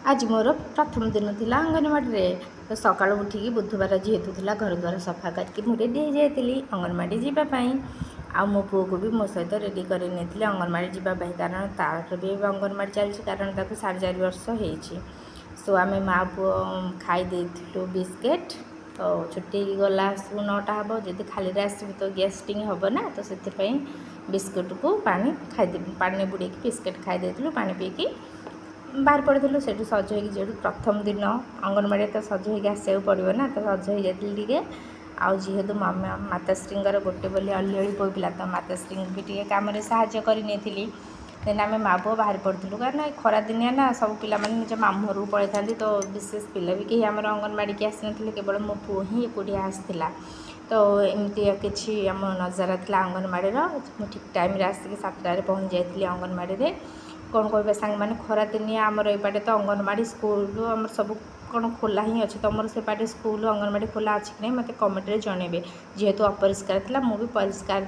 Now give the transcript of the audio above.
आज मोर प्रथम दिन थिला अंगनवाड़ी तो सका उठिकी बुधवार जेहेतु थिला घर द्वार सफा करके मुझे रेडी जाइली अंगनवाड़ी जावाई। आ मो पु को भी मो सहित रेडी कर अंगनवाड़ी जावाई कारण तार भी अंगनवाड़ी चलती कारण 4.5 वर्ष हो। सो आम माँ पु खाई बिस्किट तो छुट्टी गला 9टा हम जब खाली आसबि तो गेस्टिंग हम ना तो से बिस्कुट को पानी बुड़े बिस्किट खाई पानी पीकी बाहर पड़ू से सज हो जेहू प्रथम दिन अंगनवाड़ी तो सज हो आसा पड़ो ना तो सज हो जाती आजेतु मामा माताश्री गोटे बोली अली पुआ पिला तो माताश्री भी टे कम साहय करनी देन आम माँ पुआ बाहर पड़ू कारण खरा दिनिया ना सब पिला निज मामू घर पड़े था तो विशेष पिला भी कहीं आम अंगनवाड़ी की आसी ना केवल मो पु ही एकुटिया आसाला तो एमती किसी आम नजारा था अंगनवाड़ी ठीक टाइम आसिक 7टार पहुँच जाइए अंगनवाड़ी कौन कह सांग मैंने खरा दिनिया आमर एपाटे तो अंगनवाड़ी स्कूल आम सब कौन खोला ही अच्छे तुम से पाटे स्कूल अंगनवाड़ी खोला अच्छी कि नहीं मत कमेंट रे जनइबे जेहेतु अपरिष्कार था मुझे परिष्कार